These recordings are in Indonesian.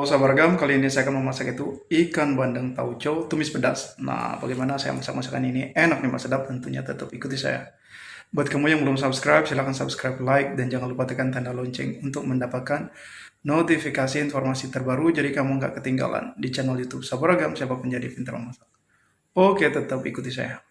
Halo sahabat Ragam, kali ini saya akan memasak itu ikan bandeng tauco tumis pedas. Nah, bagaimana saya masak masakan ini? Enak nih mas, sedap tentunya, tetap ikuti saya. Buat kamu yang belum subscribe, silahkan subscribe, like, dan jangan lupa tekan tanda lonceng untuk mendapatkan notifikasi informasi terbaru, jadi kamu nggak ketinggalan di channel YouTube Sahabat Ragam, siapa menjadi pintar memasak. Oke, tetap ikuti saya.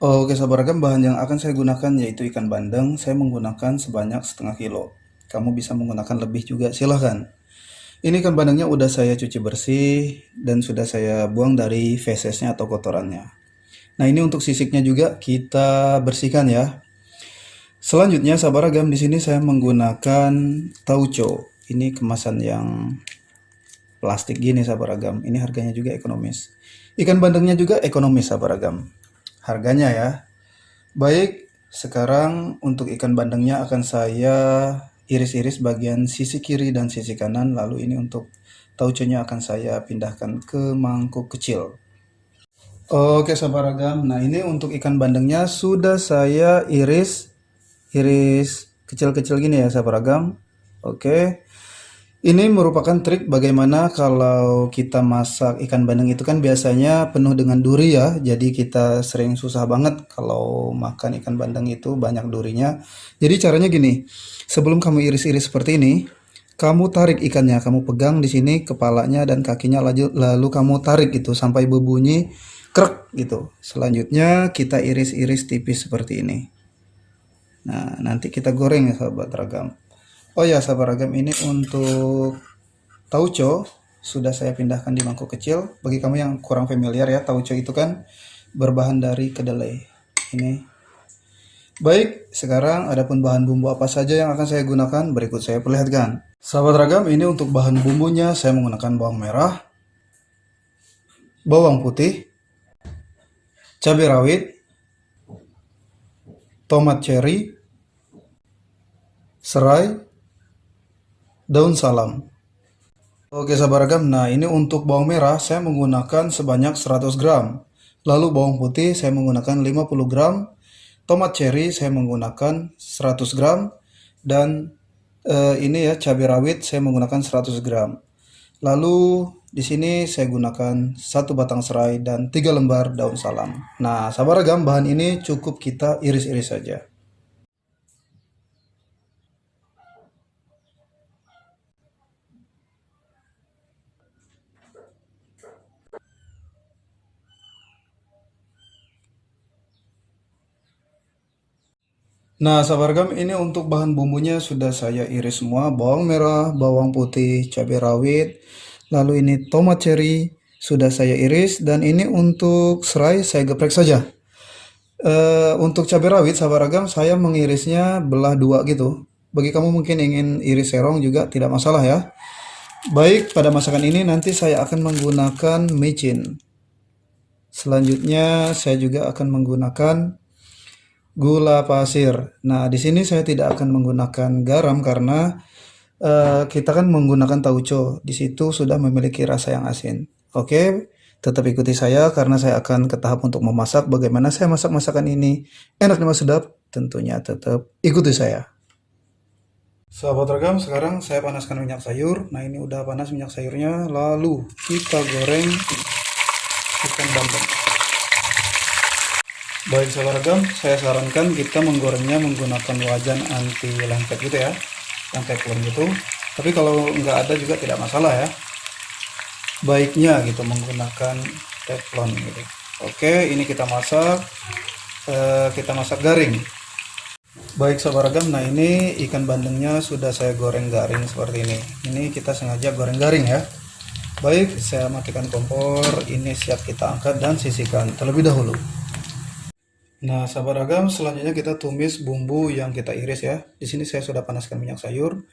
Oke sahabat ragam, bahan yang akan saya gunakan yaitu ikan bandeng. Saya menggunakan sebanyak setengah kilo. Kamu bisa menggunakan lebih juga, silahkan. Ini ikan bandengnya udah saya cuci bersih dan sudah saya buang dari fesesnya atau kotorannya. Nah ini untuk sisiknya juga kita bersihkan ya. Selanjutnya sahabat ragam, di sini saya menggunakan tauco. Ini kemasan yang plastik gini sahabat ragam. Ini harganya juga ekonomis. Ikan bandengnya juga ekonomis sahabat ragam. Harganya ya. Baik, sekarang untuk ikan bandengnya akan saya iris-iris bagian sisi kiri dan sisi kanan. Lalu ini untuk tauconya akan saya pindahkan ke mangkuk kecil. Oke sahabat ragam, nah ini untuk ikan bandengnya sudah saya iris kecil-kecil gini ya sahabat ragam. Oke. Ini merupakan trik bagaimana kalau kita masak ikan bandeng itu kan biasanya penuh dengan duri ya. Jadi kita sering susah banget kalau makan ikan bandeng itu banyak durinya. Jadi caranya gini, sebelum kamu iris-iris seperti ini, kamu tarik ikannya, kamu pegang di sini kepalanya dan kakinya, lalu kamu tarik itu sampai berbunyi krek gitu. Selanjutnya kita iris-iris tipis seperti ini. Nah, nanti kita goreng ya sahabat ragam. Oh ya sahabat ragam, ini untuk tauco sudah saya pindahkan di mangkuk kecil. Bagi kamu yang kurang familiar ya, tauco itu kan berbahan dari kedelai. Ini. Baik, sekarang adapun bahan bumbu apa saja yang akan saya gunakan, berikut saya perlihatkan. Sahabat ragam, ini untuk bahan bumbunya saya menggunakan bawang merah, bawang putih, cabai rawit, tomat cherry, serai, daun salam. Oke sahabat ragam, nah ini untuk bawang merah saya menggunakan sebanyak 100 gram. Lalu bawang putih saya menggunakan 50 gram. Tomat cherry saya menggunakan 100 gram. Dan ini ya cabai rawit saya menggunakan 100 gram. Lalu di sini saya gunakan 1 batang serai dan 3 lembar daun salam. Nah sahabat ragam, bahan ini cukup kita iris-iris saja. Nah, sahabat ragam, ini untuk bahan bumbunya sudah saya iris semua. Bawang merah, bawang putih, cabai rawit. Lalu ini tomat cherry sudah saya iris. Dan ini untuk serai saya geprek saja. Untuk cabai rawit, sahabat ragam, saya mengirisnya belah dua gitu. Bagi kamu mungkin ingin iris serong juga tidak masalah ya. Baik, pada masakan ini nanti saya akan menggunakan micin. Selanjutnya saya juga akan menggunakan gula pasir. Nah, di sini saya tidak akan menggunakan garam karena kita kan menggunakan tauco. Di situ sudah memiliki rasa yang asin. Oke, tetap ikuti saya karena saya akan ke tahap untuk memasak. Bagaimana saya masak masakan ini enak dan sedap? Tentunya tetap ikuti saya. Sahabat ragam, sekarang saya panaskan minyak sayur. Nah, ini udah panas minyak sayurnya. Lalu kita goreng ikan bandeng. Baik sahabat ragam, saya sarankan kita menggorengnya menggunakan wajan anti lengket gitu ya, yang teflon gitu. Tapi kalau nggak ada juga tidak masalah ya. Baiknya gitu menggunakan teflon gitu. Oke, ini kita masak garing. Baik sahabat ragam, nah ini ikan bandengnya sudah saya goreng garing seperti ini. Ini kita sengaja goreng garing ya. Baik, saya matikan kompor. Ini siap kita angkat dan sisihkan terlebih dahulu. Nah, sahabat ragam, selanjutnya kita tumis bumbu yang kita iris ya. Di sini saya sudah panaskan minyak sayur.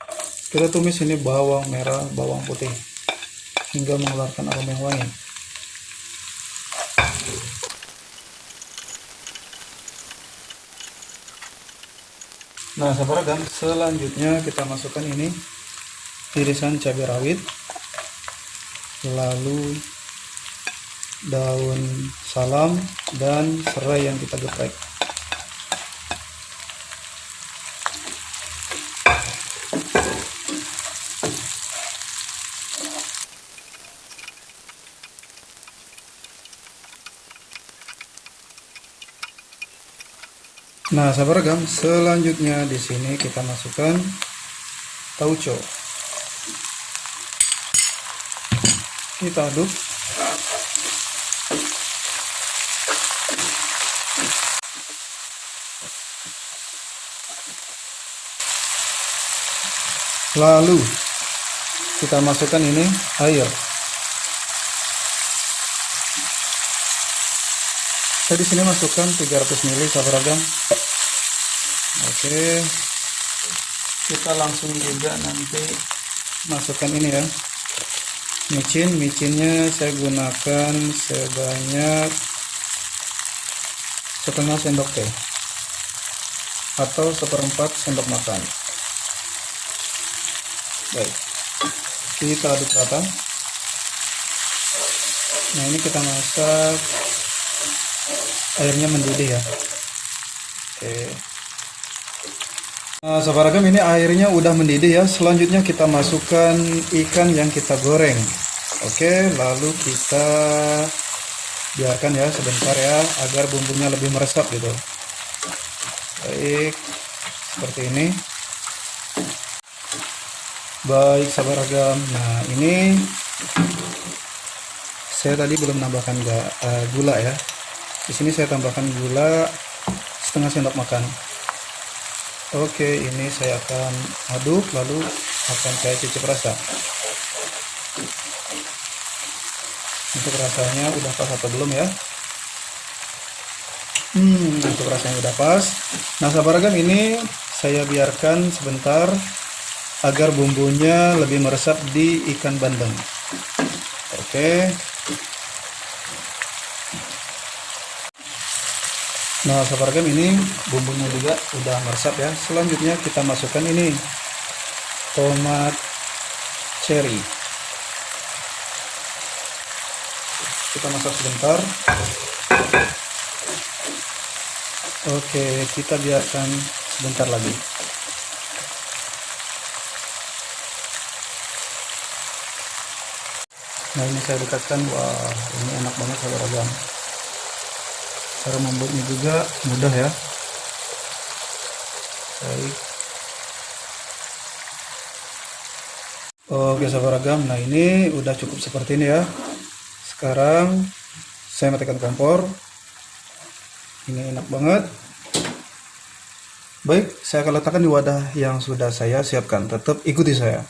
Kita tumis ini bawang merah, bawang putih hingga mengeluarkan aroma yang wangi. Nah, sahabat ragam, selanjutnya kita masukkan ini irisan cabai rawit, lalu daun salam dan serai yang kita geprek. Nah, sahabat ragam, selanjutnya di sini kita masukkan tauco. Kita aduk. Lalu kita masukkan ini air. Saya di sini masukkan 300 ml, sahabat ragam. Oke, kita langsung juga nanti masukkan ini ya, micinnya saya gunakan sebanyak setengah sendok teh atau 1/4 sendok makan. Baik, kita aduk rata. Nah, ini kita masak airnya mendidih ya. Oke. Nah, sahabat ragam, ini airnya udah mendidih ya. Selanjutnya kita masukkan ikan yang kita goreng. Oke, lalu kita biarkan ya sebentar ya, agar bumbunya lebih meresap gitu. Baik, seperti ini. Baik, sahabat ragam. Nah, ini saya tadi belum menambahkan gula ya. Di sini saya tambahkan gula setengah sendok makan. Oke, ini saya akan aduk, lalu akan saya cicip rasa. Untuk rasanya udah pas atau belum ya? Untuk rasanya udah pas. Nah, sahabat ragam, ini saya biarkan sebentar agar bumbunya lebih meresap di ikan bandeng. Oke. Nah, sahabat ragam, ini bumbunya juga udah meresap ya. Selanjutnya kita masukkan ini tomat cherry. Kita masak sebentar. Oke, kita biarkan sebentar lagi. Nah, ini saya dekatkan. Wah, ini enak banget sahabat ragam. Cara membuatnya juga mudah ya. Baik. Oke, sahabat ragam, nah ini udah cukup seperti ini ya. Sekarang saya matikan kompor. Ini enak banget. Baik, saya akan letakkan di wadah yang sudah saya siapkan. Tetap ikuti saya.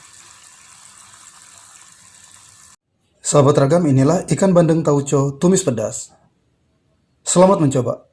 Sahabat ragam, inilah ikan bandeng tauco tumis pedas. Selamat mencoba.